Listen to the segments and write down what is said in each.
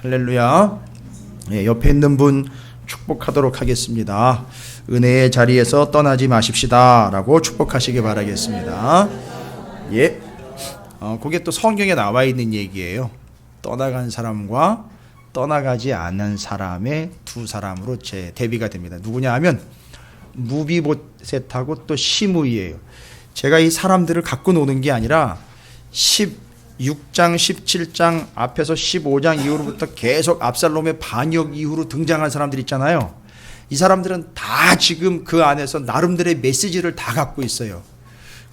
할렐루야. 예, 옆에 있는 분 축복하도록 하겠습니다. 은혜의 자리에서 떠나지 마십시다 라고 축복하시기 바라겠습니다. 예, 그게 또 성경에 나와 있는 얘기예요. 떠나간 사람과 떠나가지 않는 사람의 두 사람으로 대비가 됩니다. 누구냐 하면 무비보셋하고 또 시므이예요. 제가 이 사람들을 갖고 노는 게 아니라 16장 17장 앞에서 15장 이후로부터 계속 압살롬의 반역 이후로 등장한 사람들 있잖아요. 이 사람들은 다 지금 그 안에서 나름대로의 메시지를 다 갖고 있어요.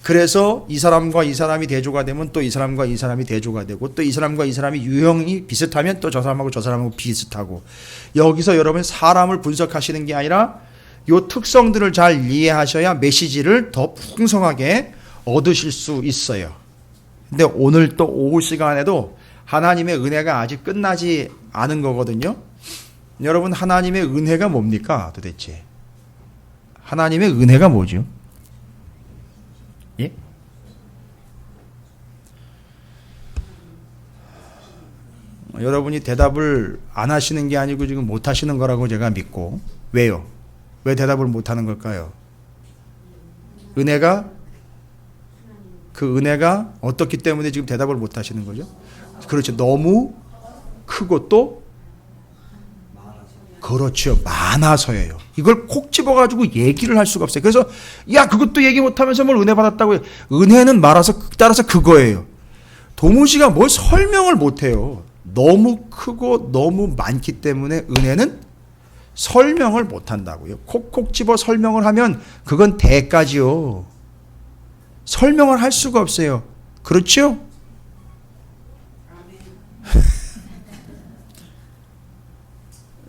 그래서 이 사람과 이 사람이 대조가 되면 또 이 사람과 이 사람이 대조가 되고 또 이 사람과 이 사람이 유형이 비슷하면 또 저 사람하고 저 사람하고 비슷하고, 여기서 여러분 사람을 분석하시는 게 아니라 요 특성들을 잘 이해하셔야 메시지를 더 풍성하게 얻으실 수 있어요. 근데 오늘 또 오후 시간에도 하나님의 은혜가 아직 끝나지 않은 거거든요. 여러분, 하나님의 은혜가 뭡니까 도대체? 하나님의 은혜가 뭐죠? 예? 여러분이 대답을 안 하시는 게 아니고 지금 못 하시는 거라고 제가 믿고. 왜요? 왜 대답을 못 하는 걸까요? 그 은혜가 어떻기 때문에 지금 대답을 못 하시는 거죠? 그렇죠. 너무 크고 또 그렇죠. 많아서예요. 이걸 콕 집어가지고 얘기를 할 수가 없어요. 그래서 야, 그것도 얘기 못하면서 뭘 은혜 받았다고 해요. 은혜는 따라서 그거예요. 도무지가 뭘 설명을 못해요. 너무 크고 너무 많기 때문에 은혜는 설명을 못한다고요. 콕콕 집어 설명을 하면 그건 대까지요. 설명을 할 수가 없어요. 그렇죠?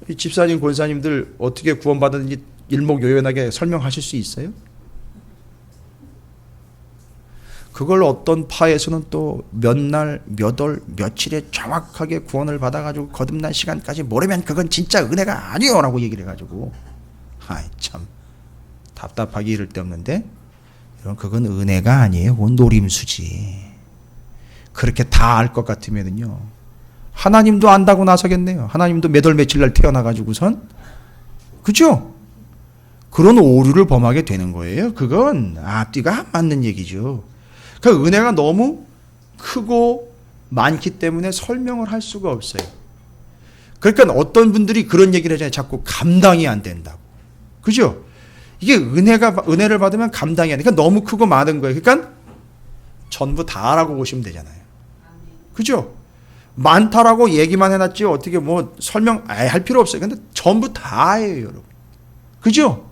이 집사님, 권사님들 어떻게 구원받았는지 일목요연하게 설명하실 수 있어요? 그걸 어떤 파에서는 또 몇 날, 몇 월, 며칠에 정확하게 구원을 받아가지고 거듭난 시간까지 모르면 그건 진짜 은혜가 아니요 라고 얘기를 해가지고, 아이 참 답답하기 이를 데 없는데, 여러분 그건 은혜가 아니에요. 그건 노림수지. 그렇게 다 알 것 같으면은요, 하나님도 안다고 나서겠네요. 하나님도 몇 월 며칠 날 태어나가지고선, 그죠? 그런 오류를 범하게 되는 거예요. 그건 앞뒤가 안 맞는 얘기죠. 그 은혜가 너무 크고 많기 때문에 설명을 할 수가 없어요. 그러니까 어떤 분들이 그런 얘기를 하잖아요. 자꾸 감당이 안 된다고. 그죠? 이게 은혜를 받으면 감당이 안 돼. 그러니까 너무 크고 많은 거예요. 그러니까 전부 다라고 보시면 되잖아요. 그죠? 많다라고 얘기만 해놨지 어떻게 뭐 설명할 필요 없어요. 근데 전부 다예요, 여러분. 그죠?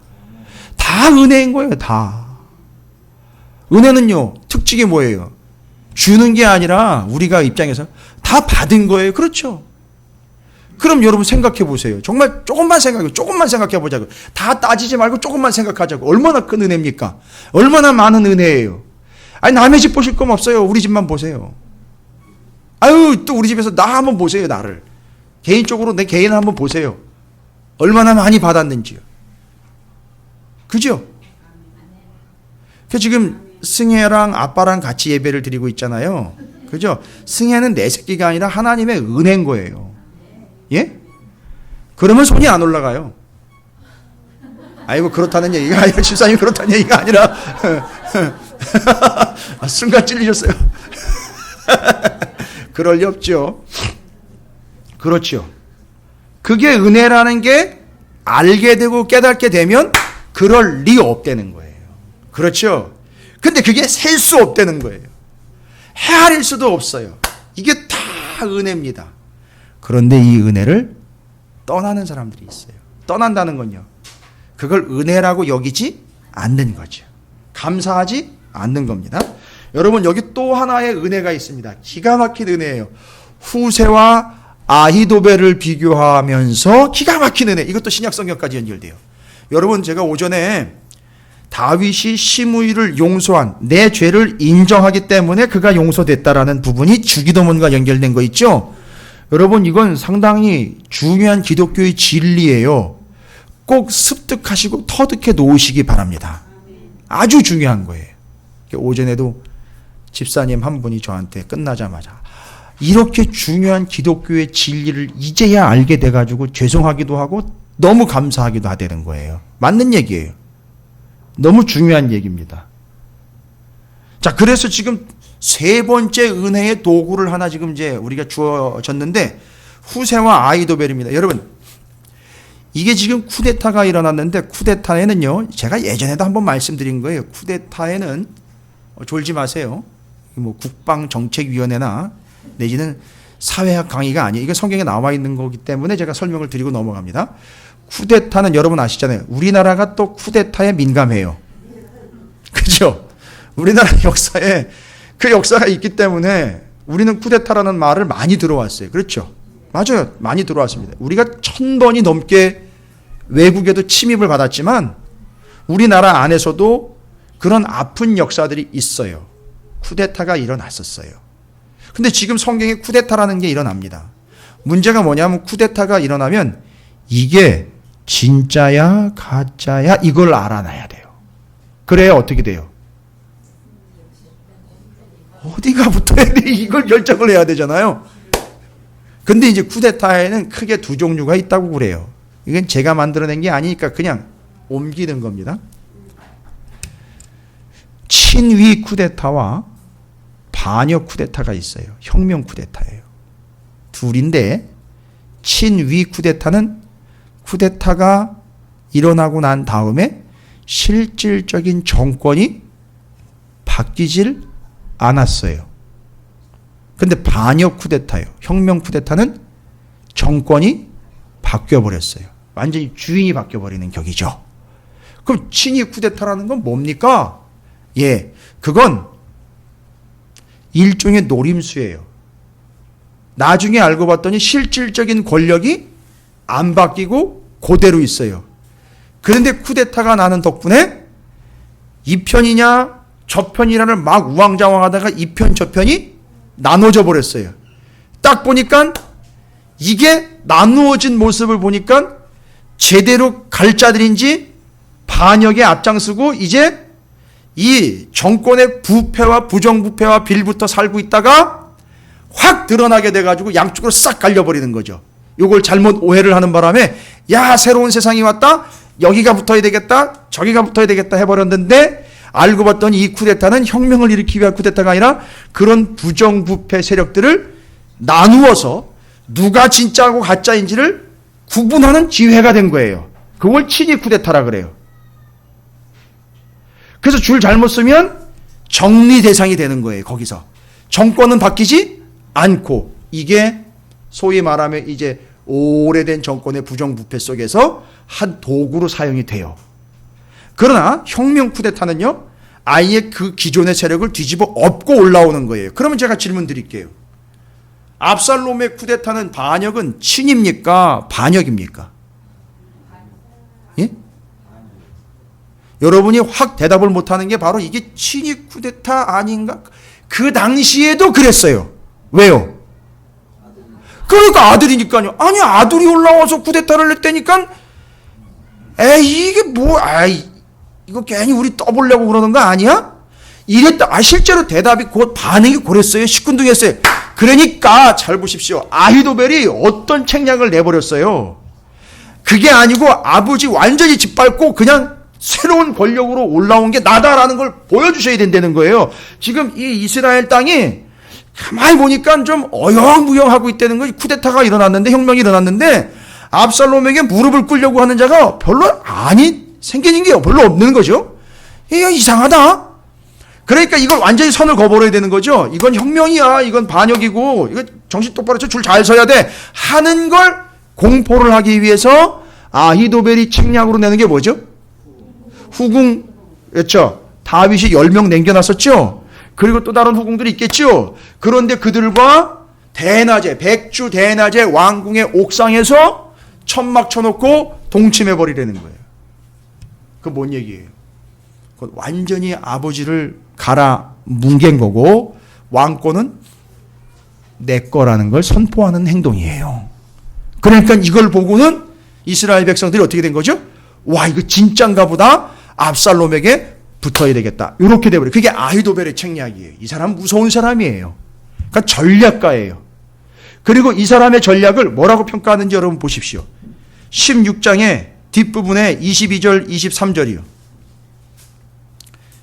다 은혜인 거예요, 다. 은혜는요, 특징이 뭐예요? 주는 게 아니라 우리가 입장에서 다 받은 거예요. 그렇죠? 그럼 여러분 생각해 보세요. 정말 조금만 생각해 보자고요. 다 따지지 말고 조금만 생각하자고. 얼마나 큰 은혜입니까? 얼마나 많은 은혜예요. 아니, 남의 집 보실 건 없어요. 우리 집만 보세요. 아유, 또 우리 집에서 나 한번 보세요, 나를. 개인적으로 내 개인을 한번 보세요. 얼마나 많이 받았는지요. 그죠? 지금 승혜랑 아빠랑 같이 예배를 드리고 있잖아요. 그죠? 승혜는 내 새끼가 아니라 하나님의 은혜인 거예요. 예? 그러면 손이 안 올라가요. 아이고, 그렇다는 얘기가 아니라, 집사님 그렇다는 얘기가 아니라, 순간 찔리셨어요. 그럴 리 없죠. 그렇죠. 그게 은혜라는 게 알게 되고 깨닫게 되면 그럴 리 없다는 거예요. 그렇죠. 근데 그게 셀 수 없다는 거예요. 헤아릴 수도 없어요. 이게 다 은혜입니다. 그런데 이 은혜를 떠나는 사람들이 있어요. 떠난다는 건요, 그걸 은혜라고 여기지 않는 거죠. 감사하지 않는 겁니다. 여러분, 여기 또 하나의 은혜가 있습니다. 기가 막힌 은혜예요. 후세와 아히도벨을 비교하면서 기가 막힌 은혜. 이것도 신약 성경까지 연결돼요. 여러분, 제가 오전에 다윗이 시므이를 용서한, 내 죄를 인정하기 때문에 그가 용서됐다라는 부분이 주기도문과 연결된 거 있죠? 여러분, 이건 상당히 중요한 기독교의 진리예요. 꼭 습득하시고 터득해 놓으시기 바랍니다. 아주 중요한 거예요. 오전에도 집사님 한 분이 저한테 끝나자마자, 이렇게 중요한 기독교의 진리를 이제야 알게 돼가지고 죄송하기도 하고 너무 감사하기도 하다는 거예요. 맞는 얘기예요. 너무 중요한 얘기입니다. 자, 그래서 지금 세 번째 은혜의 도구를 하나 지금 이제 우리가 주어졌는데 후세와 아히도벨입니다. 여러분, 이게 지금 쿠데타가 일어났는데 쿠데타에는요, 제가 예전에도 한번 말씀드린 거예요. 쿠데타에는 졸지 마세요. 뭐 국방정책위원회나 내지는 사회학 강의가 아니에요. 이게 성경에 나와 있는 거기 때문에 제가 설명을 드리고 넘어갑니다. 쿠데타는 여러분 아시잖아요. 우리나라가 또 쿠데타에 민감해요. 그죠? 우리나라 역사에 그 역사가 있기 때문에 우리는 쿠데타라는 말을 많이 들어왔어요. 그렇죠? 맞아요. 많이 들어왔습니다. 우리가 1000번이 넘게 외국에도 침입을 받았지만 우리나라 안에서도 그런 아픈 역사들이 있어요. 쿠데타가 일어났었어요. 근데 지금 성경에 쿠데타라는 게 일어납니다. 문제가 뭐냐면 쿠데타가 일어나면 이게 진짜야 가짜야 이걸 알아놔야 돼요. 그래야 어떻게 돼요? 어디가 붙어야 돼? 이걸 결정을 해야 되잖아요. 근데 이제 쿠데타에는 크게 두 종류가 있다고 그래요. 이건 제가 만들어낸 게 아니니까 그냥 옮기는 겁니다. 친위 쿠데타와 반역 쿠데타가 있어요. 혁명 쿠데타예요. 둘인데 친위 쿠데타는 쿠데타가 일어나고 난 다음에 실질적인 정권이 바뀌질 않았어요. 근데 반역 쿠데타예요. 혁명 쿠데타는 정권이 바뀌어버렸어요. 완전히 주인이 바뀌어버리는 격이죠. 그럼 친위 쿠데타라는 건 뭡니까? 예, 그건 일종의 노림수예요. 나중에 알고 봤더니 실질적인 권력이 안 바뀌고 그대로 있어요. 그런데 쿠데타가 나는 덕분에 이 편이냐 저 편이냐를 막 우왕좌왕하다가 이 편 저 편이 나눠져 버렸어요. 딱 보니까 이게 나누어진 모습을 보니까 제대로 갈 자들인지 반역에 앞장서고 이제 이 정권의 부패와 부정부패와 빌부터 살고 있다가 확 드러나게 돼가지고 양쪽으로 싹 갈려버리는 거죠. 이걸 잘못 오해를 하는 바람에 야 새로운 세상이 왔다 여기가 붙어야 되겠다 저기가 붙어야 되겠다 해버렸는데 알고 봤더니 이 쿠데타는 혁명을 일으키기 위한 쿠데타가 아니라 그런 부정부패 세력들을 나누어서 누가 진짜고 가짜인지를 구분하는 기회가 된 거예요. 그걸 친위 쿠데타라 그래요. 그래서 줄 잘못 쓰면 정리 대상이 되는 거예요. 거기서 정권은 바뀌지 않고 이게 소위 말하면 이제 오래된 정권의 부정부패 속에서 한 도구로 사용이 돼요. 그러나 혁명 쿠데타는요 아예 그 기존의 세력을 뒤집어 엎고 올라오는 거예요. 그러면 제가 질문 드릴게요. 압살롬의 쿠데타는 반역은 친입니까 반역입니까? 예? 여러분이 확 대답을 못하는 게 바로 이게 친위 쿠데타 아닌가? 그 당시에도 그랬어요. 왜요? 그러니까 아들이니까요. 아니 아들이 올라와서 쿠데타를 냈다니까 에이 이게 뭐 이거 괜히 우리 떠보려고 그러는 거 아니야? 이랬다. 실제로 대답이 곧 반응이 그랬어요. 시큰둥했어요. 그러니까 잘 보십시오. 아히도벨이 어떤 책략을 내버렸어요. 그게 아니고 아버지 완전히 짓밟고 그냥 새로운 권력으로 올라온 게 나다라는 걸 보여주셔야 된다는 거예요. 지금 이 이스라엘 땅이 가만히 보니까 좀 어영부영하고 있다는 거예요. 쿠데타가 일어났는데 혁명이 일어났는데 압살롬에게 무릎을 꿇려고 하는 자가 별로 생기는 게 별로 없는 거죠. 이거 이상하다. 그러니까 이걸 완전히 선을 그어버려야 되는 거죠. 이건 혁명이야. 이건 반역이고 이거 정신 똑바로 쳐 줄 잘 서야 돼. 하는 걸 공포를 하기 위해서 아히도벨이 책략으로 내는 게 뭐죠? 후궁였죠. 다윗이 10명 남겨놨었죠. 그리고 또 다른 후궁들이 있겠죠. 그런데 그들과 대낮에 백주 대낮에 왕궁의 옥상에서 천막 쳐놓고 동침해버리려는 거예요. 그 뭔 얘기예요? 완전히 아버지를 갈아 뭉갠 거고 왕권은 내 거라는 걸 선포하는 행동이에요. 그러니까 이걸 보고는 이스라엘 백성들이 어떻게 된 거죠? 와 이거 진짠가 보다. 압살롬에게 붙어야 되겠다. 이렇게 돼버려요. 그게 아히도벨의 책략이에요. 이 사람 무서운 사람이에요. 그러니까 전략가예요. 그리고 이 사람의 전략을 뭐라고 평가하는지 여러분 보십시오. 16장의 뒷부분에 22절, 23절이요.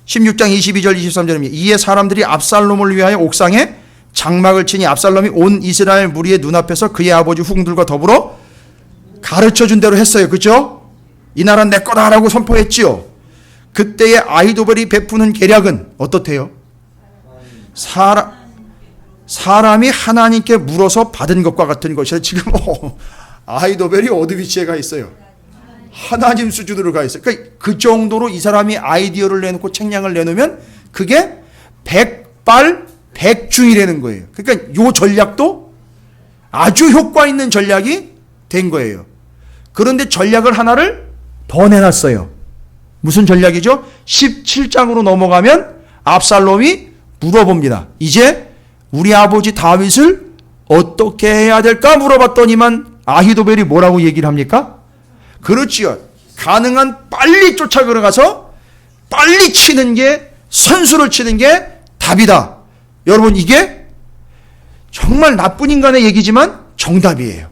16장 22절, 23절입니다. 이에 사람들이 압살롬을 위하여 옥상에 장막을 치니 압살롬이 온 이스라엘 무리의 눈앞에서 그의 아버지 후궁들과 더불어 가르쳐준 대로 했어요. 그죠? 이 나라는 내 거다라고 선포했지요. 그때의 아히도벨이 베푸는 계략은 어떻대요? 사람이 하나님께 물어서 받은 것과 같은 것이라. 지금 아히도벨이 어디 위치에 가 있어요? 하나님 수준으로 가 있어요. 그러니까 그 정도로 이 사람이 아이디어를 내놓고 책량을 내놓으면 그게 백발백중이라는 거예요. 그러니까 이 전략도 아주 효과 있는 전략이 된 거예요. 그런데 전략을 하나를 더 내놨어요. 무슨 전략이죠? 17장으로 넘어가면 압살롬이 물어봅니다. 이제 우리 아버지 다윗을 어떻게 해야 될까 물어봤더니만 아히도벨이 뭐라고 얘기를 합니까? 그렇지요. 가능한 빨리 쫓아 들어가서 빨리 치는 게, 선수를 치는 게 답이다. 여러분, 이게 정말 나쁜 인간의 얘기지만 정답이에요.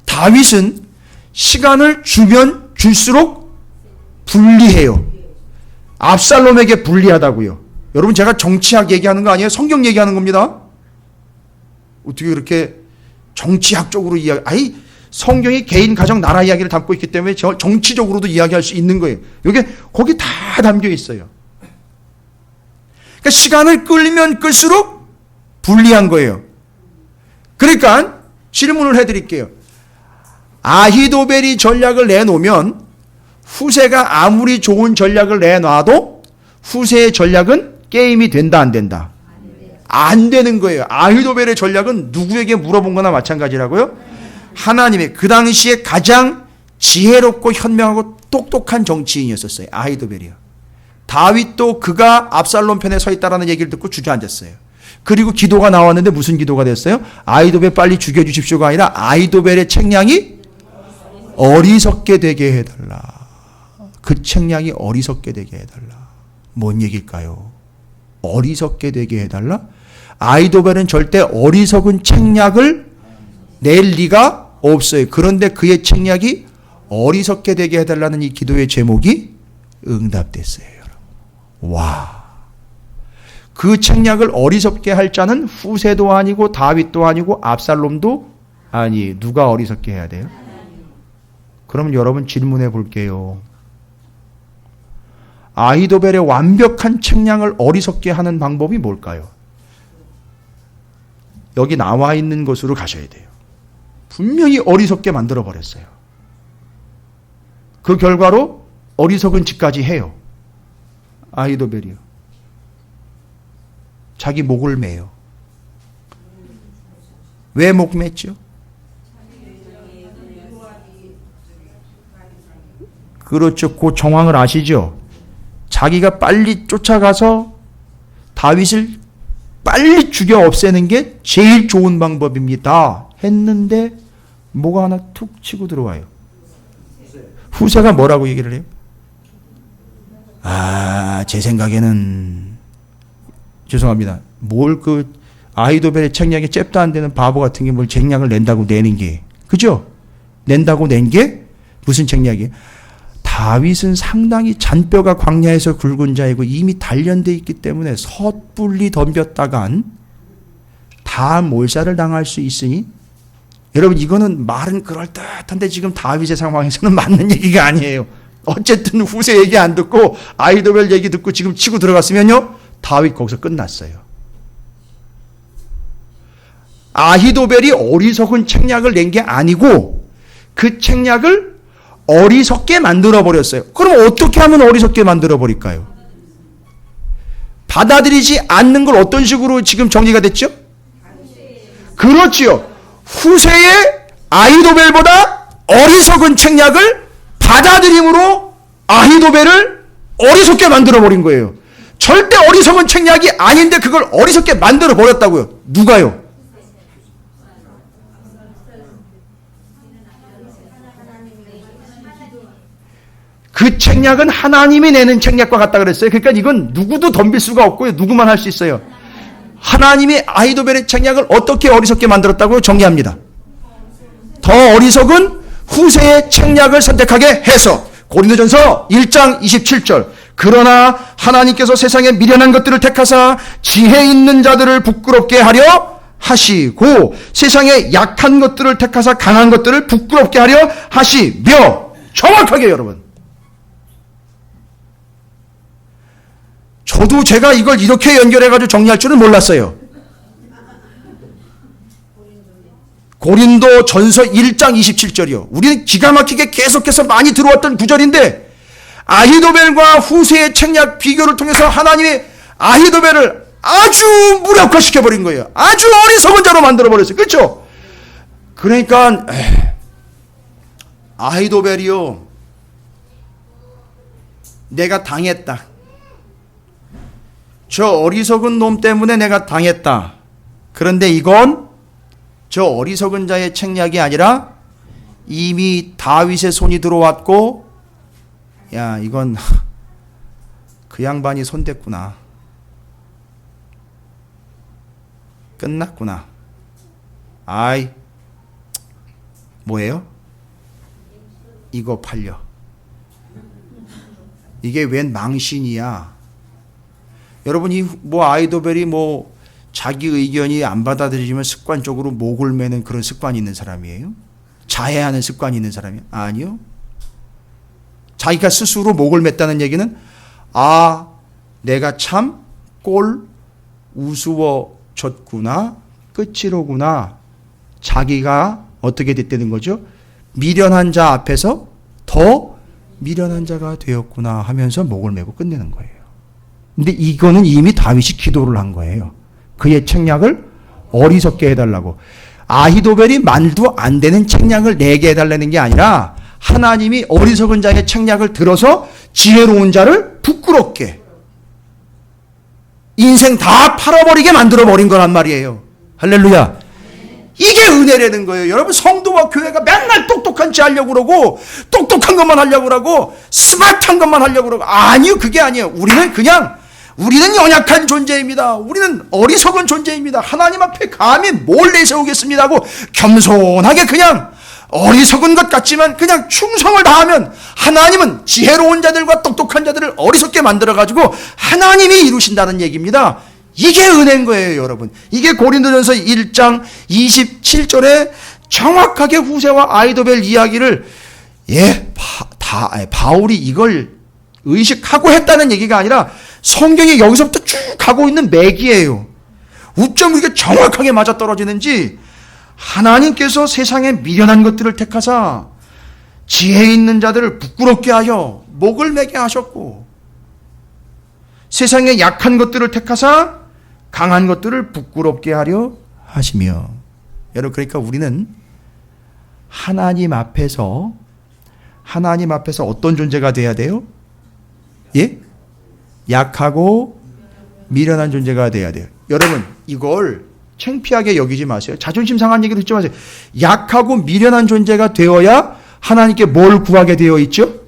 다윗은 시간을 주면 줄수록 불리해요. 압살롬에게 불리하다고요. 여러분, 제가 정치학 얘기하는 거 아니에요? 성경 얘기하는 겁니다. 어떻게 그렇게 정치학적으로 성경이 개인, 가정, 나라 이야기를 담고 있기 때문에 정치적으로도 이야기할 수 있는 거예요. 이게 거기 다 담겨 있어요. 그러니까 시간을 끌면 끌수록 불리한 거예요. 그러니까 질문을 해드릴게요. 아히도벨이 전략을 내놓으면 후세가 아무리 좋은 전략을 내놔도 후세의 전략은 게임이 된다, 안 된다? 안 되는 거예요. 아히도벨의 전략은 누구에게 물어본 거나 마찬가지라고요? 하나님의, 그 당시에 가장 지혜롭고 현명하고 똑똑한 정치인이었어요. 아히도벨이요. 다윗도 그가 압살롬 편에 서 있다라는 얘기를 듣고 주저앉았어요. 그리고 기도가 나왔는데 무슨 기도가 됐어요? 아히도벨 빨리 죽여주십시오가 아니라 아히도벨의 책량이 어리석게 되게 해달라. 그 책량이 어리석게 되게 해달라. 뭔 얘기일까요? 어리석게 되게 해달라? 아히도벨은 절대 어리석은 책략을 낼 리가 없어요. 그런데 그의 책략이 어리석게 되게 해달라는 이 기도의 제목이 응답됐어요. 와, 그 책략을 어리석게 할 자는 후세도 아니고 다윗도 아니고 압살롬도 아니. 누가 어리석게 해야 돼요? 그러면 여러분 질문해 볼게요. 아히도벨의 완벽한 책략을 어리석게 하는 방법이 뭘까요? 여기 나와 있는 것으로 가셔야 돼요. 분명히 어리석게 만들어 버렸어요. 그 결과로 어리석은 짓까지 해요. 아히도벨이요. 자기 목을 매요. 왜 목 맸죠? 그렇죠. 그 정황을 아시죠? 자기가 빨리 쫓아가서 다윗을 빨리 죽여 없애는 게 제일 좋은 방법입니다. 했는데 뭐가 하나 툭 치고 들어와요. 후세가 뭐라고 얘기를 해요? 제 생각에는 죄송합니다. 뭘 아히도벨의 책략에 잽도 안 되는 바보 같은 게 뭘 책략을 낸다고 내는 게, 그죠? 낸다고 낸 게 무슨 책략이에요? 다윗은 상당히 잔뼈가 광야에서 굵은 자이고 이미 단련되어 있기 때문에 섣불리 덤볐다간 다 몰살을 당할 수 있으니, 여러분 이거는 말은 그럴듯한데 지금 다윗의 상황에서는 맞는 얘기가 아니에요. 어쨌든 후세 얘기 안 듣고 아히도벨 얘기 듣고 지금 치고 들어갔으면요, 다윗 거기서 끝났어요. 아히도벨이 어리석은 책략을 낸 게 아니고 그 책략을 어리석게 만들어버렸어요. 그럼 어떻게 하면 어리석게 만들어버릴까요? 받아들이지 않는 걸 어떤 식으로 지금 정리가 됐죠? 그렇지요. 후세의 아히도벨보다 어리석은 책략을 받아들임으로 아히도벨을 어리석게 만들어버린 거예요. 절대 어리석은 책략이 아닌데 그걸 어리석게 만들어버렸다고요. 누가요? 그 책략은 하나님이 내는 책략과 같다 그랬어요. 그러니까 이건 누구도 덤빌 수가 없고요. 누구만 할 수 있어요? 하나님이 아히도벨의 책략을 어떻게 어리석게 만들었다고 정리합니다. 더 어리석은 후세의 책략을 선택하게 해서. 고린도전서 1장 27절. 그러나 하나님께서 세상에 미련한 것들을 택하사 지혜 있는 자들을 부끄럽게 하려 하시고 세상에 약한 것들을 택하사 강한 것들을 부끄럽게 하려 하시며. 정확하게 여러분. 저도 제가 이걸 이렇게 연결해가지고 정리할 줄은 몰랐어요. 고린도 전서 1장 27절이요. 우리는 기가 막히게 계속해서 많이 들어왔던 구절인데 아히도벨과 후세의 책략 비교를 통해서 하나님이 아히도벨을 아주 무력화시켜버린 거예요. 아주 어리석은 자로 만들어버렸어요. 그렇죠? 그러니까 아히도벨이요. 내가 당했다. 저 어리석은 놈 때문에 내가 당했다. 그런데 이건 저 어리석은 자의 책략이 아니라 이미 다윗의 손이 들어왔고, 야, 이건 그 양반이 손댔구나. 끝났구나. 아이, 뭐예요? 이거 팔려. 이게 웬 망신이야. 여러분, 이 아히도벨이 자기 의견이 안 받아들여지면 습관적으로 목을 매는 그런 습관이 있는 사람이에요? 자해하는 습관이 있는 사람이에요? 아니요. 자기가 스스로 목을 맸다는 얘기는 내가 참 꼴 우스워졌구나. 끝이로구나. 자기가 어떻게 됐다는 거죠? 미련한 자 앞에서 더 미련한 자가 되었구나 하면서 목을 메고 끝내는 거예요. 근데 이거는 이미 다윗이 기도를 한 거예요. 그의 책략을 어리석게 해달라고. 아히도벨이 말도 안 되는 책략을 내게 해달라는 게 아니라 하나님이 어리석은 자의 책략을 들어서 지혜로운 자를 부끄럽게 인생 다 팔아버리게 만들어버린 거란 말이에요. 할렐루야. 이게 은혜라는 거예요. 여러분, 성도와 교회가 맨날 똑똑한 지 하려고 그러고 똑똑한 것만 하려고 그러고 스마트한 것만 하려고 그러고. 아니요, 그게 아니에요. 우리는 연약한 존재입니다. 우리는 어리석은 존재입니다. 하나님 앞에 감히 뭘 내세우겠습니다 하고 겸손하게 그냥 어리석은 것 같지만 그냥 충성을 다하면 하나님은 지혜로운 자들과 똑똑한 자들을 어리석게 만들어가지고 하나님이 이루신다는 얘기입니다. 이게 은혜인 거예요, 여러분. 이게 고린도전서 1장 27절에 정확하게 후세와 아히도벨 이야기를 바울이 이걸 의식하고 했다는 얘기가 아니라 성경이 여기서부터 쭉 가고 있는 맥이에요. 우점 이게 정확하게 맞아떨어지는지 하나님께서 세상에 미련한 것들을 택하사 지혜 있는 자들을 부끄럽게 하여 목을 매게 하셨고 세상에 약한 것들을 택하사 강한 것들을 부끄럽게 하려 하시며. 여러분, 그러니까 우리는 하나님 앞에서 어떤 존재가 돼야 돼요? 예? 약하고 미련한 존재가 돼야 돼요. 여러분, 이걸 창피하게 여기지 마세요. 자존심 상한 얘기를 듣지 마세요. 약하고 미련한 존재가 되어야 하나님께 뭘 구하게 되어 있죠?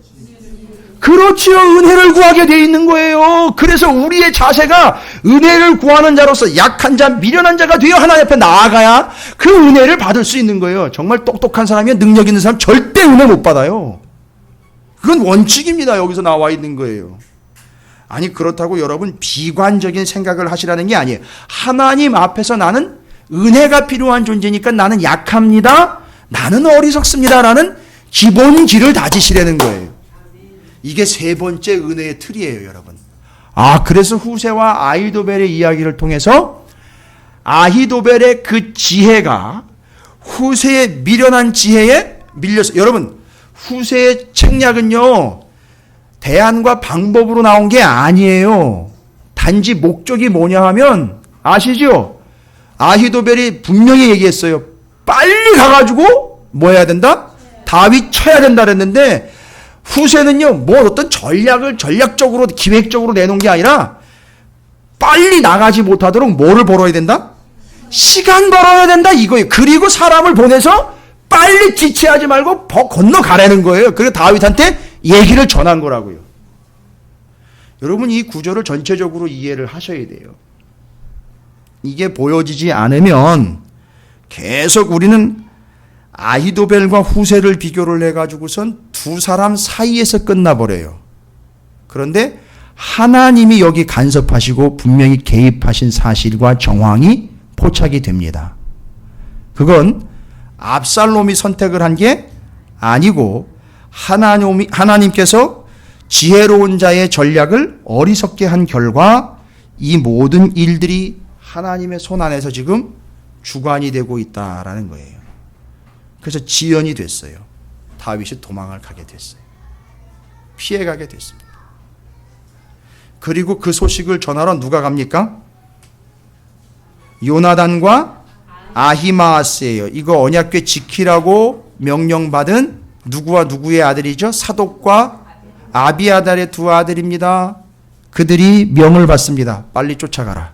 그렇지요. 은혜를 구하게 되어 있는 거예요. 그래서 우리의 자세가 은혜를 구하는 자로서 약한 자, 미련한 자가 되어 하나님 앞에 나아가야 그 은혜를 받을 수 있는 거예요. 정말 똑똑한 사람이면 능력 있는 사람 절대 은혜 못 받아요. 그건 원칙입니다. 여기서 나와 있는 거예요. 아니, 그렇다고 여러분 비관적인 생각을 하시라는 게 아니에요. 하나님 앞에서 나는 은혜가 필요한 존재니까 나는 약합니다. 나는 어리석습니다라는 기본기를 다지시라는 거예요. 이게 세 번째 은혜의 틀이에요, 여러분. 그래서 후세와 아히도벨의 이야기를 통해서 아히도벨의 그 지혜가 후세의 미련한 지혜에 밀려서, 여러분, 후세의 책략은요, 대안과 방법으로 나온 게 아니에요. 단지 목적이 뭐냐 하면, 아시죠? 아히도벨이 분명히 얘기했어요. 빨리 가가지고 뭐 해야 된다? 다윗 쳐야 된다 그랬는데, 후세는요, 어떤 전략적으로, 기획적으로 내놓은 게 아니라, 빨리 나가지 못하도록 뭐를 벌어야 된다? 시간 벌어야 된다, 이거예요. 그리고 사람을 보내서 빨리 지체하지 말고 건너가라는 거예요. 그리고 다윗한테 얘기를 전한 거라고요. 여러분, 이 구절을 전체적으로 이해를 하셔야 돼요. 이게 보여지지 않으면 계속 우리는 아히도벨과 후세를 비교를 해가지고선 두 사람 사이에서 끝나버려요. 그런데 하나님이 여기 간섭하시고 분명히 개입하신 사실과 정황이 포착이 됩니다. 그건 압살롬이 선택을 한 게 아니고 하나님께서 지혜로운 자의 전략을 어리석게 한 결과 이 모든 일들이 하나님의 손 안에서 지금 주관이 되고 있다라는 거예요. 그래서 지연이 됐어요. 다윗이 도망을 가게 됐어요. 피해가게 됐습니다. 그리고 그 소식을 전하러 누가 갑니까? 요나단과 아히마아스예요. 이거 언약궤 지키라고 명령받은 누구와 누구의 아들이죠? 사독과 아비아달의 두 아들입니다. 그들이 명을 받습니다. 빨리 쫓아가라.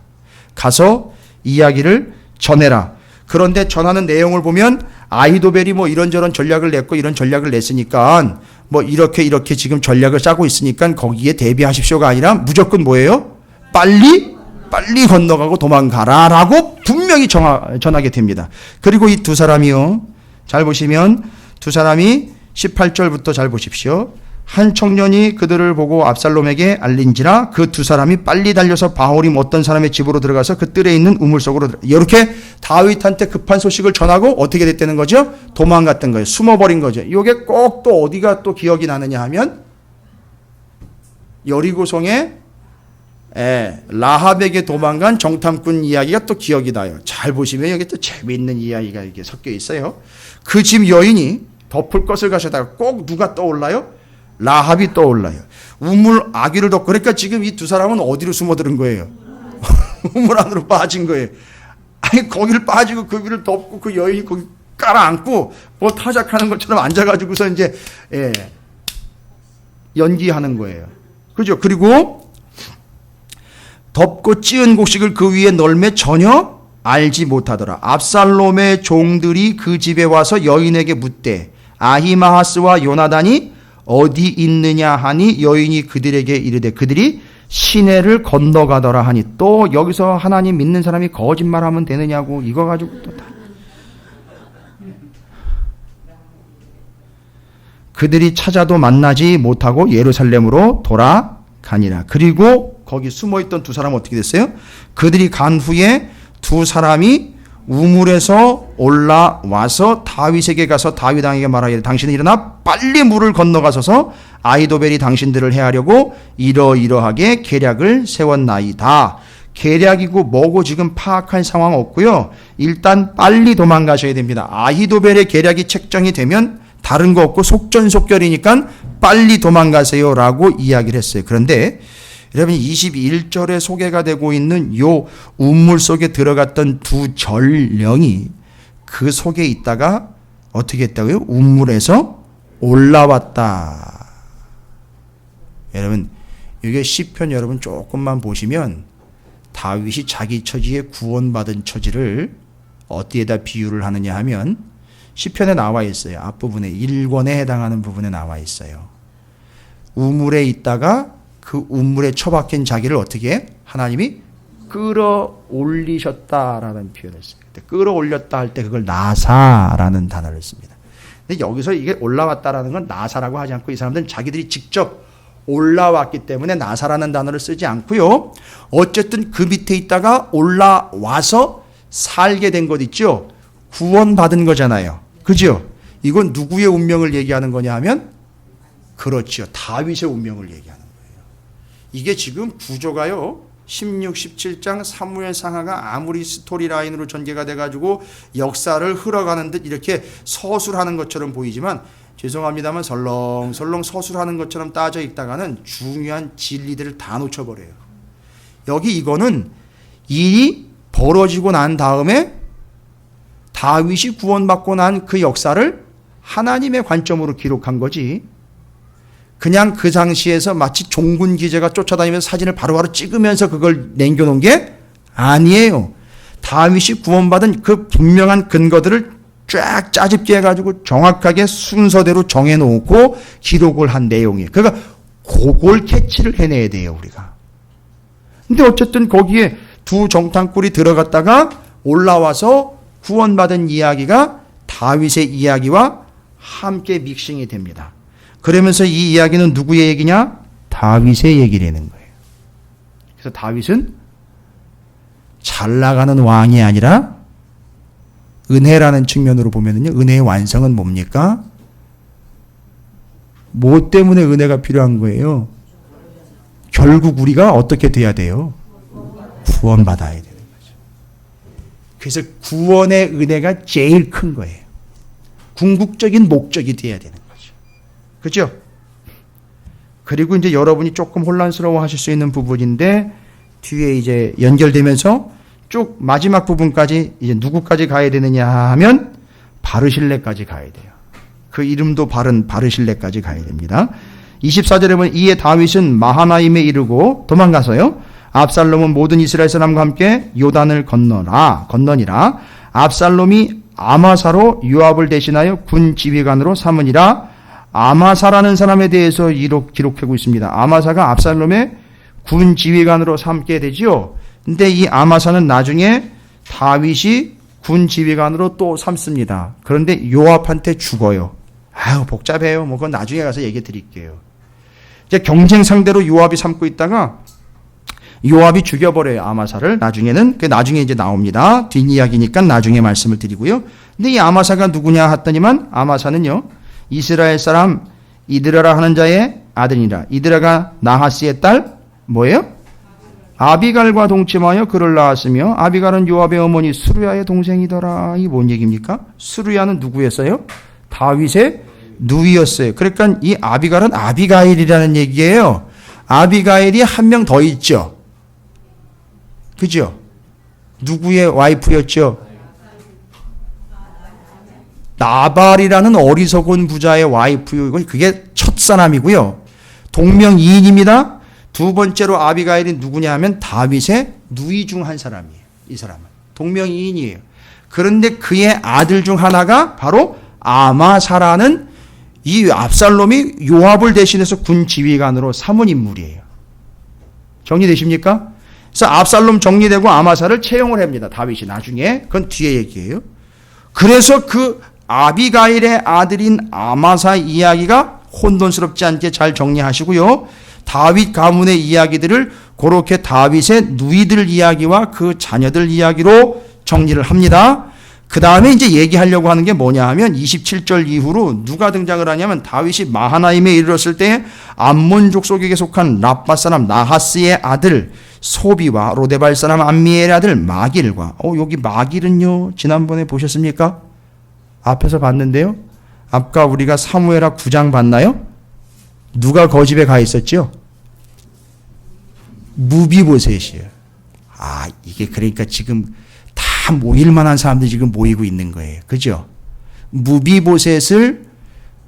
가서 이야기를 전해라. 그런데 전하는 내용을 보면 아히도벨이 뭐 이런저런 전략을 냈고 이런 전략을 냈으니까 뭐 이렇게 지금 전략을 짜고 있으니까 거기에 대비하십시오가 아니라 무조건 뭐예요? 빨리 건너가고 도망가라라고 분명히 전하게 됩니다. 그리고 이 두 사람이요. 잘 보시면 두 사람이 18절부터 잘 보십시오. 한 청년이 그들을 보고 압살롬에게 알린지라 그 두 사람이 빨리 달려서 바호림 어떤 사람의 집으로 들어가서 그 뜰에 있는 우물 속으로 이렇게 다윗한테 급한 소식을 전하고 어떻게 됐다는 거죠? 도망갔던 거예요. 숨어버린 거죠. 이게 꼭 또 어디가 또 기억이 나느냐 하면 여리고성에 라합에게 도망간 정탐꾼 이야기가 또 기억이 나요. 잘 보시면 여기 또 재미있는 이야기가 이렇게 섞여 있어요. 그 집 여인이 덮을 것을 가셔다가 꼭 누가 떠올라요? 라합이 떠올라요. 우물 아귀를 덮고 그러니까 지금 이 두 사람은 어디로 숨어드는 거예요? 우물 안으로 빠진 거예요. 아니 거기를 빠지고 그 위를 덮고 그 여인이 거기 깔아앉고 뭐 타작하는 것처럼 앉아가지고서 이제 연기하는 거예요. 그죠? 그리고 덮고 찌은 곡식을 그 위에 널매 전혀 알지 못하더라. 압살롬의 종들이 그 집에 와서 여인에게 묻되 아히마하스와 요나단이 어디 있느냐 하니 여인이 그들에게 이르되 그들이 시내를 건너가더라 하니 또 여기서 하나님 믿는 사람이 거짓말하면 되느냐고 이거 가지고 또 다. 그들이 찾아도 만나지 못하고 예루살렘으로 돌아가니라. 그리고 거기 숨어있던 두 사람은 어떻게 됐어요? 그들이 간 후에 두 사람이 우물에서 올라와서 다윗에게 가서 다윗왕에게 말하기를 당신은 일어나 빨리 물을 건너가서서 아히도벨이 당신들을 해하려고 이러이러하게 계략을 세웠나이다. 계략이고 뭐고 지금 파악할 상황 없고요. 일단 빨리 도망가셔야 됩니다. 아히도벨의 계략이 책정이 되면 다른 거 없고 속전속결이니까 빨리 도망가세요라고 이야기를 했어요. 그런데 여러분 21절에 소개가 되고 있는 요 우물 속에 들어갔던 두 전령이 그 속에 있다가 어떻게 했다고요? 우물에서 올라왔다. 여러분 이게 시편 여러분 조금만 보시면 다윗이 자기 처지에 구원받은 처지를 어디에다 비유를 하느냐 하면 시편에 나와 있어요. 앞부분에 1권에 해당하는 부분에 나와 있어요. 우물에 있다가 그 우물에 처박힌 자기를 어떻게 하나님이 끌어올리셨다라는 표현을 써요. 끌어올렸다 할 때 그걸 나사라는 단어를 씁니다. 근데 여기서 이게 올라왔다라는 건 나사라고 하지 않고 이 사람들은 자기들이 직접 올라왔기 때문에 나사라는 단어를 쓰지 않고요. 어쨌든 그 밑에 있다가 올라와서 살게 된 것 있죠. 구원받은 거잖아요. 그죠? 이건 누구의 운명을 얘기하는 거냐 하면 그렇죠. 다윗의 운명을 얘기하는 거예요. 이게 지금 구조가요. 16, 17장 사무엘 상하가 아무리 스토리라인으로 전개가 돼가지고 역사를 흘러가는 듯 이렇게 서술하는 것처럼 보이지만 죄송합니다만 설렁설렁 서술하는 것처럼 따져 읽다가는 중요한 진리들을 다 놓쳐버려요. 여기 이거는 일이 벌어지고 난 다음에 다윗이 구원받고 난 그 역사를 하나님의 관점으로 기록한 거지 그냥 그 당시에서 마치 종군 기자가 쫓아다니면서 사진을 바로바로 찍으면서 그걸 남겨놓은 게 아니에요. 다윗이 구원받은 그 분명한 근거들을 쫙 짜집게 해가지고 정확하게 순서대로 정해놓고 기록을 한 내용이에요. 그러니까 그걸 캐치를 해내야 돼요, 우리가. 근데 어쨌든 거기에 두 정탐꾼이 들어갔다가 올라와서 구원받은 이야기가 다윗의 이야기와 함께 믹싱이 됩니다. 그러면서 이 이야기는 누구의 얘기냐? 다윗의 얘기라는 거예요. 그래서 다윗은 잘 나가는 왕이 아니라 은혜라는 측면으로 보면은요, 은혜의 완성은 뭡니까? 뭐 때문에 은혜가 필요한 거예요? 결국 우리가 어떻게 돼야 돼요? 구원받아야 되는 거죠. 그래서 구원의 은혜가 제일 큰 거예요. 궁극적인 목적이 돼야 되는 거죠. 그죠? 그리고 이제 여러분이 조금 혼란스러워 하실 수 있는 부분인데, 뒤에 이제 연결되면서 쭉 마지막 부분까지 이제 누구까지 가야 되느냐 하면 바르실레까지 가야 돼요. 그 이름도 바른 바르실레까지 가야 됩니다. 24절에 보면 이에 다윗은 마하나임에 이르고 도망가서요. 압살롬은 모든 이스라엘 사람과 함께 요단을 건너니라. 압살롬이 아마사로 요압을 대신하여 군 지휘관으로 삼으니라. 아마사라는 사람에 대해서 기록하고 있습니다. 아마사가 압살롬의 군 지휘관으로 삼게 되지요. 근데 이 아마사는 나중에 다윗이 군 지휘관으로 또 삼습니다. 그런데 요압한테 죽어요. 아유, 복잡해요. 뭐 그건 나중에 가서 얘기 드릴게요. 이제 경쟁 상대로 요압이 삼고 있다가 요압이 죽여버려요, 아마사를. 나중에 이제 나옵니다. 뒷이야기니까 나중에 말씀을 드리고요. 근데 이 아마사가 누구냐 했더니만 아마사는요, 이스라엘 사람 이드라라 하는 자의 아들이라. 이드라가 나하스의 딸 뭐예요? 아비갈과 동침하여 그를 낳았으며 아비갈은 요압의 어머니 수르야의 동생이더라. 이 뭔 얘기입니까? 수르야는 누구였어요? 다윗의 누이였어요. 그러니까 이 아비갈은 아비가일이라는 얘기예요. 아비가일이 한 명 더 있죠. 그죠? 누구의 와이프였죠? 나발이라는 어리석은 부자의 와이프요. 그게 첫사람이고요. 동명이인입니다. 두 번째로 아비가일이 누구냐 하면 다윗의 누이 중 한 사람이에요. 이 사람은 동명이인이에요. 그런데 그의 아들 중 하나가 바로 아마사라는 이 압살롬이 요압을 대신해서 군 지휘관으로 삼은 인물이에요. 정리되십니까? 그래서 압살롬 정리되고 아마사를 채용을 합니다. 다윗이 나중에. 그건 뒤에 얘기예요. 그래서 그 아비가일의 아들인 아마사 이야기가 혼돈스럽지 않게 잘 정리하시고요. 다윗 가문의 이야기들을 그렇게 다윗의 누이들 이야기와 그 자녀들 이야기로 정리를 합니다. 그 다음에 이제 얘기하려고 하는 게 뭐냐 하면 27절 이후로 누가 등장을 하냐면 다윗이 마하나임에 이르렀을 때 암몬 족속에게 속한 라빠 사람 나하스의 아들 소비와 로데발 사람 암미엘의 아들 마길과 여기 마길은요 지난번에 보셨습니까? 앞에서 봤는데요. 아까 우리가 사무엘하 9장 봤나요? 누가 거집에 가 있었죠? 무비보셋이에요. 이게 그러니까 지금 다 모일 만한 사람들이 지금 모이고 있는 거예요. 그죠? 무비보셋을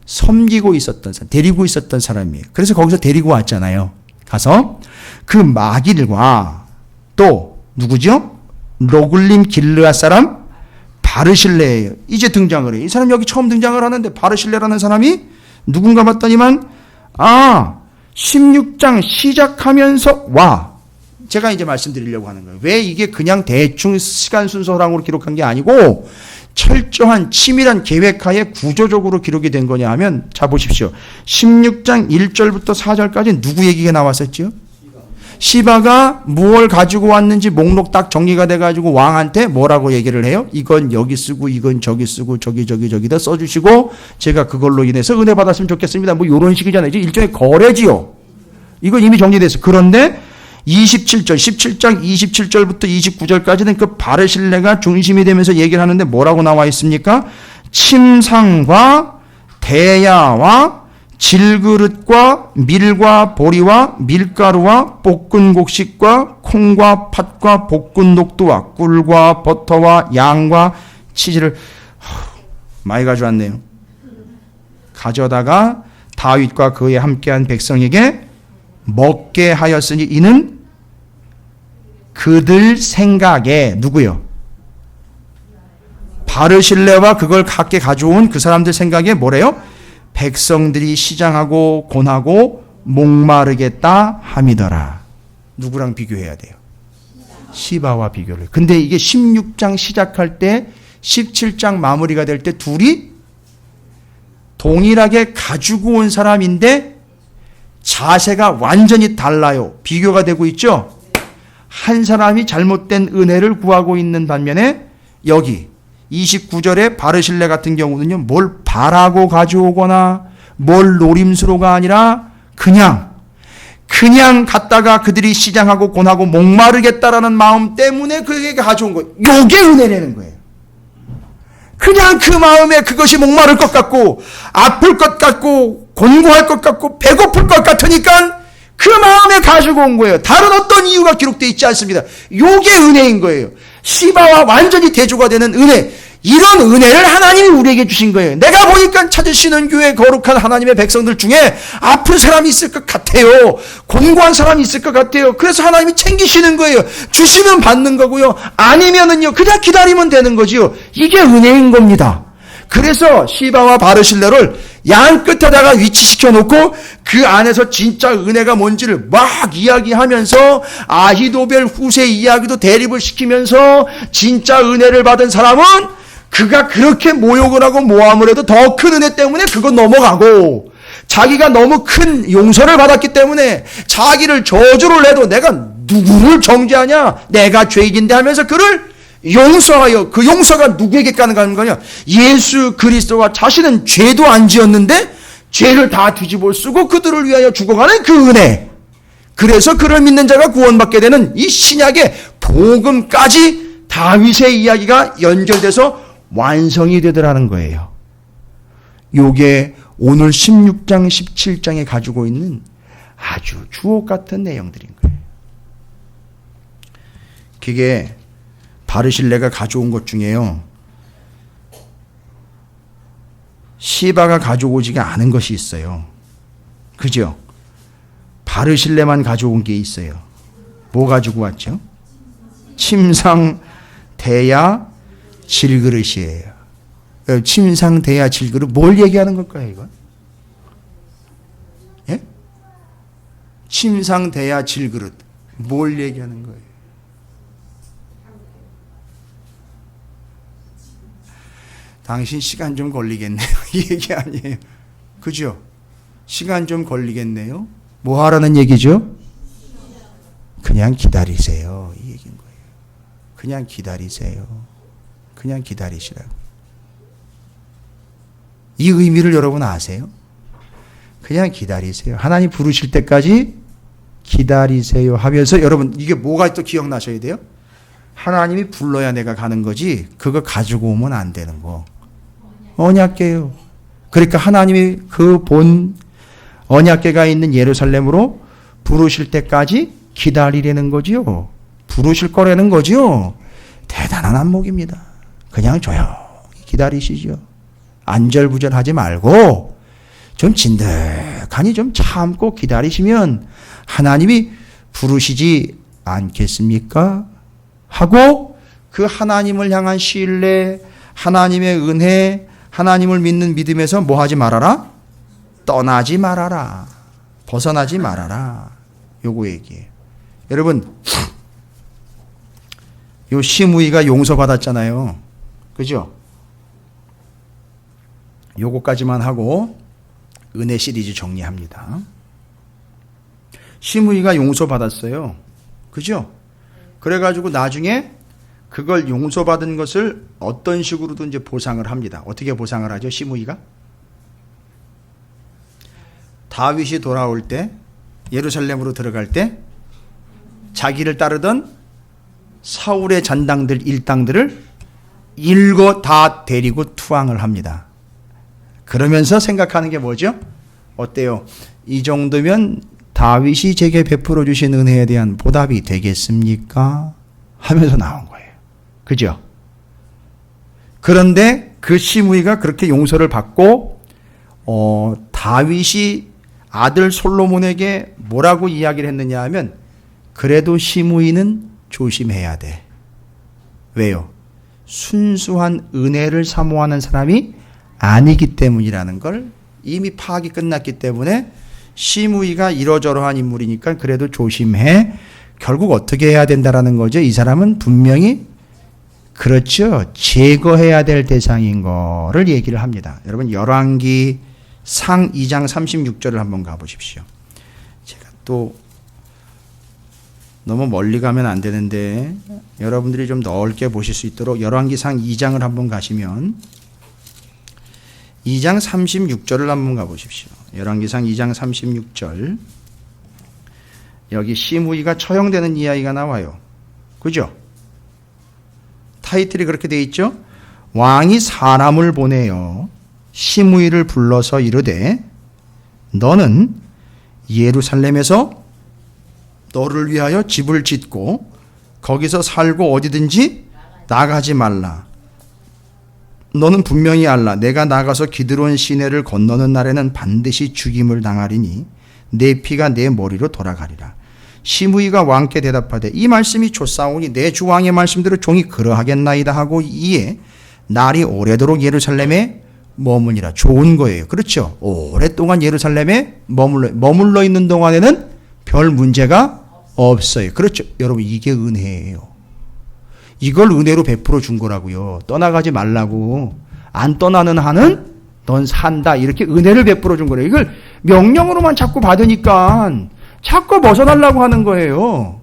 섬기고 있었던 사람, 데리고 있었던 사람이에요. 그래서 거기서 데리고 왔잖아요. 가서 그 마길과 또 누구죠? 로글림 길르앗 사람 바르실레예요. 이제 등장을 해요. 이 사람 여기 처음 등장을 하는데 바르실레라는 사람이 누군가 봤더니만 16장 시작하면서 제가 이제 말씀드리려고 하는 거예요. 왜 이게 그냥 대충 시간 순서랑으로 기록한 게 아니고 철저한 치밀한 계획하에 구조적으로 기록이 된 거냐 하면 자 보십시오. 16장 1절부터 4절까지 누구 얘기가 나왔었죠? 시바가 무엇을 가지고 왔는지 목록 딱 정리가 돼가지고 왕한테 뭐라고 얘기를 해요? 이건 여기 쓰고 이건 저기 쓰고 저기다 써주시고 제가 그걸로 인해서 은혜 받았으면 좋겠습니다. 뭐 이런 식이잖아요. 일종의 거래지요. 이건 이미 정리됐어요. 그런데 17장 27절부터 29절까지는 그 바르실레가 중심이 되면서 얘기를 하는데 뭐라고 나와 있습니까? 침상과 대야와 질그릇과 밀과 보리와 밀가루와 볶은 곡식과 콩과 팥과 볶은 녹두와 꿀과 버터와 양과 치즈를 많이 가져왔네요. 가져다가 다윗과 그에 함께한 백성에게 먹게 하였으니 이는 그들 생각에 누구요? 바르실레와 그걸 갖게 가져온 그 사람들 생각에 뭐래요? 백성들이 시장하고 곤하고 목마르겠다 함이더라. 누구랑 비교해야 돼요? 시바와 비교를. 근데 이게 16장 시작할 때 17장 마무리가 될 때 둘이 동일하게 가지고 온 사람인데 자세가 완전히 달라요. 비교가 되고 있죠. 한 사람이 잘못된 은혜를 구하고 있는 반면에 여기 29절에 바르실레 같은 경우는요, 뭘 바라고 가져오거나 뭘 노림수로가 아니라 그냥 갔다가 그들이 시장하고 곤하고 목마르겠다라는 마음 때문에 그에게 가져온 거예요. 요게 은혜라는 거예요. 그냥 그 마음에 그것이 목마를 것 같고 아플 것 같고 곤고할 것 같고 배고플 것 같으니까 그 마음에 가지고 온 거예요. 다른 어떤 이유가 기록되어 있지 않습니다. 요게 은혜인 거예요. 시바와 완전히 대조가 되는 은혜. 이런 은혜를 하나님이 우리에게 주신 거예요. 내가 보니까 찾으시는 교회 거룩한 하나님의 백성들 중에 아픈 사람이 있을 것 같아요. 곤고한 사람이 있을 것 같아요. 그래서 하나님이 챙기시는 거예요. 주시면 받는 거고요. 아니면은요, 그냥 기다리면 되는 거지요. 이게 은혜인 겁니다. 그래서 시바와 바르실레를 양 끝에다가 위치시켜 놓고 그 안에서 진짜 은혜가 뭔지를 막 이야기하면서 아히도벨 후세 이야기도 대립을 시키면서 진짜 은혜를 받은 사람은 그가 그렇게 모욕을 하고 모함을 해도 더 큰 은혜 때문에 그건 넘어가고, 자기가 너무 큰 용서를 받았기 때문에 자기를 저주를 해도 내가 누구를 정죄하냐, 내가 죄인인데 하면서 그를 용서하여, 그 용서가 누구에게 가는 거냐, 예수 그리스도가 자신은 죄도 안 지었는데 죄를 다 뒤집어 쓰고 그들을 위하여 죽어가는 그 은혜. 그래서 그를 믿는 자가 구원받게 되는 이 신약의 복음까지 다윗의 이야기가 연결돼서 완성이 되더라는 거예요. 요게 오늘 16장 17장에 가지고 있는 아주 주옥 같은 내용들인 거예요. 그게 바르실레가 가져온 것 중에요, 시바가 가져오지가 않은 것이 있어요. 그죠? 바르실레만 가져온 게 있어요. 뭐 가지고 왔죠? 침상, 대야, 질그릇이에요. 침상, 대야, 질그릇, 뭘 얘기하는 걸까요, 이건? 예? 침상, 대야, 질그릇, 뭘 얘기하는 거예요? 당신 시간 좀 걸리겠네요. 이 얘기 아니에요. 그죠? 시간 좀 걸리겠네요. 뭐 하라는 얘기죠? 그냥 기다리세요. 이 얘기인 거예요. 그냥 기다리세요. 그냥 기다리시라고. 이 의미를 여러분 아세요? 그냥 기다리세요. 하나님 부르실 때까지 기다리세요 하면서, 여러분 이게 뭐가 또 기억나셔야 돼요? 하나님이 불러야 내가 가는 거지 그거 가지고 오면 안 되는 거. 언약궤요. 그러니까 하나님이 그 본 언약궤가 있는 예루살렘으로 부르실 때까지 기다리려는 거지요. 부르실 거라는 거지요. 대단한 안목입니다. 그냥 조용히 기다리시죠. 안절부절하지 말고 좀 진득하니 좀 참고 기다리시면 하나님이 부르시지 않겠습니까? 하고 그 하나님을 향한 신뢰, 하나님의 은혜, 하나님을 믿는 믿음에서 뭐 하지 말아라? 떠나지 말아라. 벗어나지 말아라. 요거 얘기예요. 여러분, 요 시므이가 용서받았잖아요. 그죠? 요거까지만 하고 은혜 시리즈 정리합니다. 시므이가 용서받았어요. 그죠? 그래가지고 나중에 그걸 용서받은 것을 어떤 식으로든 이제 보상을 합니다. 어떻게 보상을 하죠? 시므이가? 다윗이 돌아올 때, 예루살렘으로 들어갈 때 자기를 따르던 사울의 잔당들, 일당들을 일거 다 데리고 투항을 합니다. 그러면서 생각하는 게 뭐죠? 어때요? 이 정도면 다윗이 제게 베풀어 주신 은혜에 대한 보답이 되겠습니까? 하면서 나온 거예요. 그죠? 그런데 그 시므이가 그렇게 용서를 받고 다윗이 아들 솔로몬에게 뭐라고 이야기를 했느냐 하면, 그래도 시므이는 조심해야 돼. 왜요? 순수한 은혜를 사모하는 사람이 아니기 때문이라는 걸 이미 파악이 끝났기 때문에 시므이가 이러저러한 인물이니까 그래도 조심해. 결국 어떻게 해야 된다라는 거죠? 이 사람은 분명히 그렇죠. 제거해야 될 대상인 거를 얘기를 합니다. 여러분 열왕기 상 2장 36절을 한번 가보십시오. 제가 또 너무 멀리 가면 안 되는데 여러분들이 좀 넓게 보실 수 있도록 열왕기상 2장을 한번 가시면 2장 36절을 한번 가보십시오. 열왕기상 2장 36절 여기 시므이가 처형되는 이야기가 나와요. 그죠? 타이틀이 그렇게 돼 있죠? 왕이 사람을 보내어 시므이를 불러서 이르되 너는 예루살렘에서 너를 위하여 집을 짓고 거기서 살고 어디든지 나가지 말라. 너는 분명히 알라. 내가 나가서 기드론 시내를 건너는 날에는 반드시 죽임을 당하리니 내 피가 내 머리로 돌아가리라. 시므이가 왕께 대답하되 이 말씀이 좋사오니 내 주 왕의 말씀대로 종이 그러하겠나이다 하고 이에 날이 오래도록 예루살렘에 머무니라. 좋은 거예요. 그렇죠? 오랫동안 예루살렘에 머물러 있는 동안에는 별 문제가 없어요. 그렇죠? 여러분 이게 은혜예요. 이걸 은혜로 베풀어 준 거라고요. 떠나가지 말라고. 안 떠나는 한은 넌 산다. 이렇게 은혜를 베풀어 준 거래요. 이걸 명령으로만 자꾸 받으니까 자꾸 벗어나려고 하는 거예요.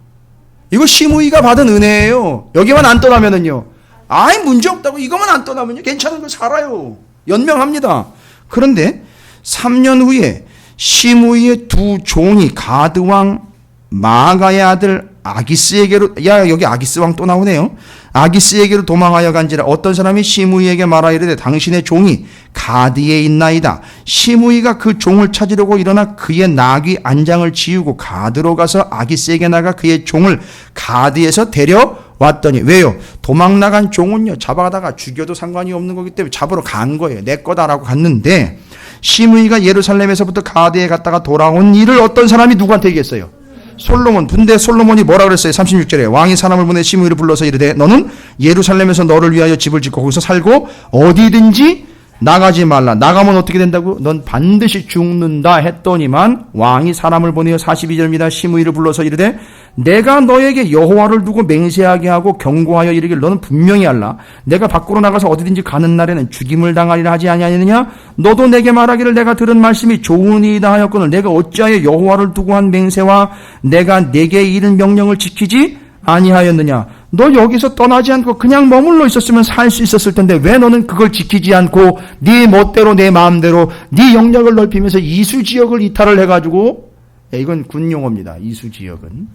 이거 시므이가 받은 은혜예요. 여기만 안 떠나면은요. 아이 문제 없다고. 이거만 안 떠나면요. 괜찮은 거 살아요. 연명합니다. 그런데 3년 후에 시므이의 두 종이 가드왕 마가의 아들 아기스에게로 여기 아기스 왕 또 나오네요. 아기스에게로 도망하여 간지라 어떤 사람이 시므이에게 말하 이르되 당신의 종이 가드에 있나이다. 시므이가 그 종을 찾으려고 일어나 그의 나귀 안장을 지우고 가드로 가서 아기스에게 나가 그의 종을 가드에서 데려왔더니 왜요? 도망 나간 종은요 잡아다가 죽여도 상관이 없는 거기 때문에 잡으러 간 거예요. 내 거다라고 갔는데 시므이가 예루살렘에서부터 가드에 갔다가 돌아온 일을 어떤 사람이 누구한테 얘기했어요? 솔로몬. 근데 솔로몬이 뭐라 그랬어요? 36절에 왕이 사람을 보내 시므이를 불러서 이르되 너는 예루살렘에서 너를 위하여 집을 짓고 거기서 살고 어디든지 나가지 말라. 나가면 어떻게 된다고? 넌 반드시 죽는다 했더니만 왕이 사람을 보내어 42절입니다. 시므이를 불러서 이르되 내가 너에게 여호와를 두고 맹세하게 하고 경고하여 이르길 너는 분명히 알라. 내가 밖으로 나가서 어디든지 가는 날에는 죽임을 당하리라 하지 아니하느냐? 너도 내게 말하기를 내가 들은 말씀이 좋으니이다 하였거늘 내가 어찌하여 여호와를 두고 한 맹세와 내가 내게 이른 명령을 지키지 아니하였느냐? 너 여기서 떠나지 않고 그냥 머물러 있었으면 살 수 있었을 텐데 왜 너는 그걸 지키지 않고 네 멋대로 내 마음대로 네 영역을 넓히면서 이수지역을 이탈을 해가지고 이건 군 용어입니다. 이수지역은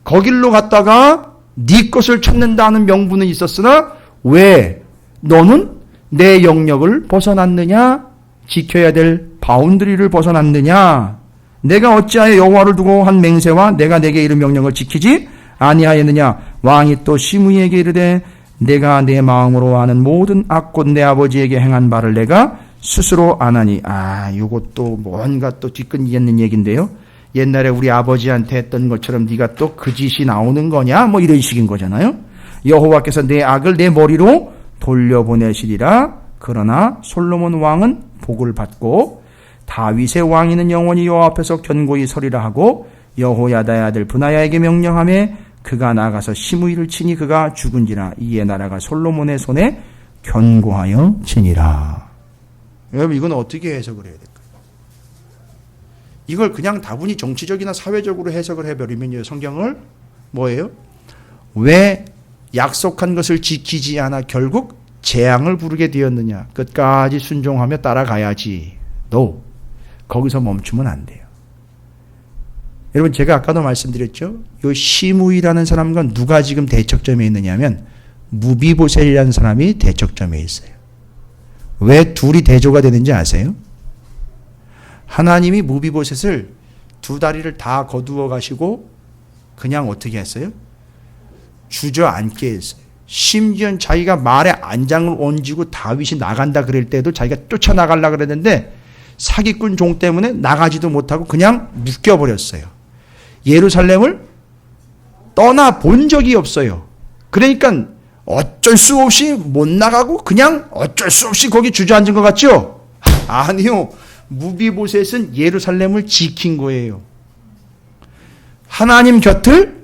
거길로 갔다가 네 것을 찾는다는 명분은 있었으나 왜 너는 내 영역을 벗어났느냐? 지켜야 될 바운드리를 벗어났느냐? 내가 어찌하여 여호와를 두고 한 맹세와 내가 내게 이른 명령을 지키지 아니하였느냐? 왕이 또 시므이에게 이르되 내가 내 마음으로 하는 모든 악곧 내 아버지에게 행한 바를 내가 스스로 아나니. 요것도 뭔가 또 뒷끈이 있는 얘기인데요. 옛날에 우리 아버지한테 했던 것처럼 네가 또 그 짓이 나오는 거냐? 뭐 이런 식인 거잖아요. 여호와께서 내 악을 내 머리로 돌려보내시리라. 그러나 솔로몬 왕은 복을 받고 다윗의 왕위는 영원히 여호와 앞에서 견고히 서리라 하고 여호야다의 아들 브나야에게 명령하매 그가 나가서 시므이를 치니 그가 죽은지라. 이에 나라가 솔로몬의 손에 견고하여 지니라. 여러분 이건 어떻게 해석을 해야 될까요? 이걸 그냥 다분히 정치적이나 사회적으로 해석을 해버리면요 성경을 뭐예요? 왜 약속한 것을 지키지 않아 결국 재앙을 부르게 되었느냐? 끝까지 순종하며 따라가야지. No. 거기서 멈추면 안 돼요. 여러분 제가 아까도 말씀드렸죠. 이 시므이라는 사람과 누가 지금 대척점에 있느냐면 무비보셋이라는 사람이 대척점에 있어요. 왜 둘이 대조가 되는지 아세요? 하나님이 무비보셋을 두 다리를 다 거두어 가시고 그냥 어떻게 했어요? 주저앉게 했어요. 심지어 자기가 말에 안장을 얹고 다윗이 나간다 그럴 때도 자기가 쫓아나가려고 그랬는데 사기꾼 종 때문에 나가지도 못하고 그냥 묶여버렸어요. 예루살렘을 떠나본 적이 없어요. 그러니까 어쩔 수 없이 못 나가고 그냥 어쩔 수 없이 거기 주저앉은 것 같죠? 아니요. 무비보셋은 예루살렘을 지킨 거예요. 하나님 곁을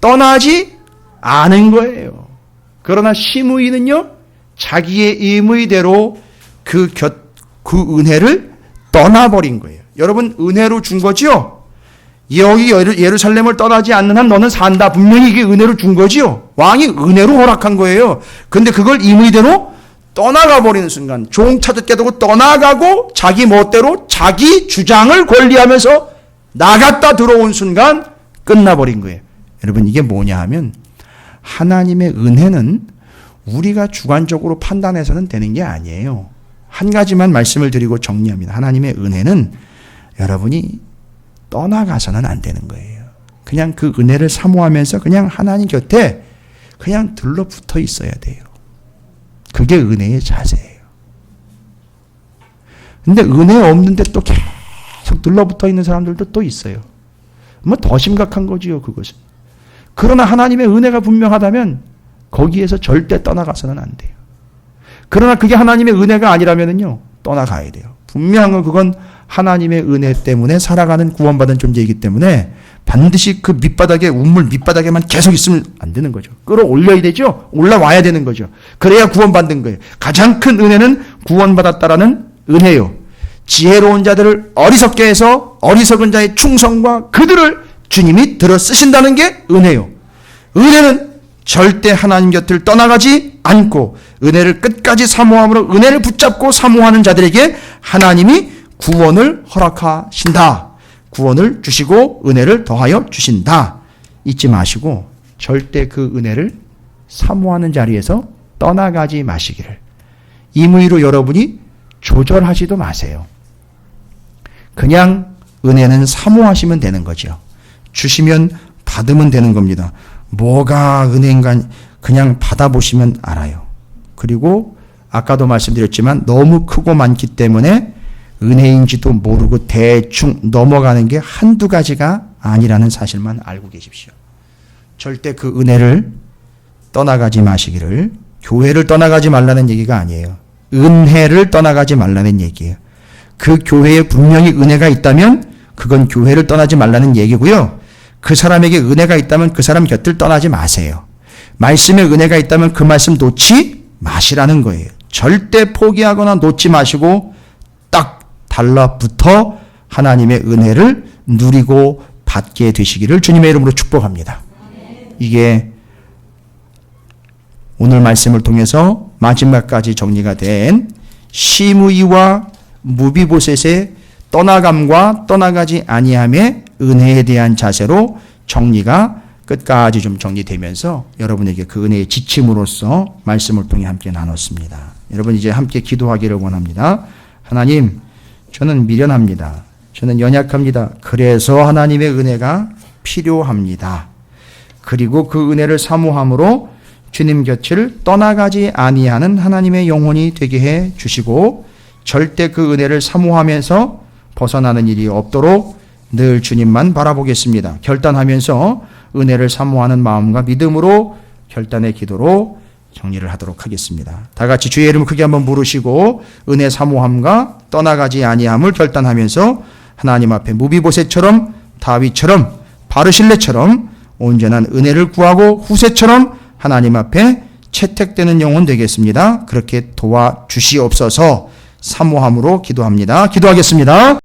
떠나지 않은 거예요. 그러나 시므이는요, 자기의 임의대로 그 은혜를 떠나버린 거예요. 여러분, 은혜로 준 거지요? 여기 예루살렘을 떠나지 않는 한 너는 산다. 분명히 이게 은혜로 준 거지요? 왕이 은혜로 허락한 거예요. 근데 그걸 임의대로 떠나가 버리는 순간, 종 찾을 깨두고 떠나가고 자기 멋대로 자기 주장을 권리하면서 나갔다 들어온 순간 끝나버린 거예요. 여러분, 이게 뭐냐 하면 하나님의 은혜는 우리가 주관적으로 판단해서는 되는 게 아니에요. 한 가지만 말씀을 드리고 정리합니다. 하나님의 은혜는 여러분이 떠나가서는 안 되는 거예요. 그냥 그 은혜를 사모하면서 그냥 하나님 곁에 그냥 들러붙어 있어야 돼요. 그게 은혜의 자세예요. 근데 은혜 없는데 또 계속 들러붙어 있는 사람들도 또 있어요. 뭐 더 심각한 거지요, 그것은. 그러나 하나님의 은혜가 분명하다면 거기에서 절대 떠나가서는 안 돼요. 그러나 그게 하나님의 은혜가 아니라면요, 떠나가야 돼요. 분명한 건 그건 하나님의 은혜 때문에 살아가는 구원받은 존재이기 때문에 반드시 그 밑바닥에, 우물 밑바닥에만 계속 있으면 안 되는 거죠. 끌어올려야 되죠. 올라와야 되는 거죠. 그래야 구원받는 거예요. 가장 큰 은혜는 구원받았다라는 은혜요. 지혜로운 자들을 어리석게 해서 어리석은 자의 충성과 그들을 주님이 들어 쓰신다는 게 은혜요. 은혜는 절대 하나님 곁을 떠나가지 않고 은혜를 끝까지 사모함으로 은혜를 붙잡고 사모하는 자들에게 하나님이 구원을 허락하신다. 구원을 주시고 은혜를 더하여 주신다. 잊지 마시고 절대 그 은혜를 사모하는 자리에서 떠나가지 마시기를. 임의로 여러분이 조절하지도 마세요. 그냥 은혜는 사모하시면 되는 거죠. 주시면 받으면 되는 겁니다. 뭐가 은혜인가 그냥 받아보시면 알아요. 그리고 아까도 말씀드렸지만 너무 크고 많기 때문에 은혜인지도 모르고 대충 넘어가는 게 한두 가지가 아니라는 사실만 알고 계십시오. 절대 그 은혜를 떠나가지 마시기를. 교회를 떠나가지 말라는 얘기가 아니에요. 은혜를 떠나가지 말라는 얘기예요. 그 교회에 분명히 은혜가 있다면 그건 교회를 떠나지 말라는 얘기고요. 그 사람에게 은혜가 있다면 그 사람 곁을 떠나지 마세요. 말씀에 은혜가 있다면 그 말씀 놓지 마시라는 거예요. 절대 포기하거나 놓지 마시고 딱 달라붙어 하나님의 은혜를 누리고 받게 되시기를 주님의 이름으로 축복합니다. 이게 오늘 말씀을 통해서 마지막까지 정리가 된 시므이와 무비보셋의 떠나감과 떠나가지 아니함의 은혜에 대한 자세로 정리가 끝까지 좀 정리되면서 여러분에게 그 은혜의 지침으로서 말씀을 통해 함께 나눴습니다. 여러분 이제 함께 기도하기를 원합니다. 하나님, 저는 미련합니다. 저는 연약합니다. 그래서 하나님의 은혜가 필요합니다. 그리고 그 은혜를 사모함으로 주님 곁을 떠나가지 아니하는 하나님의 영혼이 되게 해 주시고 절대 그 은혜를 사모하면서 벗어나는 일이 없도록 늘 주님만 바라보겠습니다. 결단하면서 은혜를 사모하는 마음과 믿음으로 결단의 기도로 정리를 하도록 하겠습니다. 다 같이 주의 이름을 크게 한번 부르시고 은혜 사모함과 떠나가지 아니함을 결단하면서 하나님 앞에 무비보셋처럼 다윗처럼 바르실레처럼 온전한 은혜를 구하고 후세처럼 하나님 앞에 채택되는 영혼 되겠습니다. 그렇게 도와주시옵소서. 사모함으로 기도합니다. 기도하겠습니다.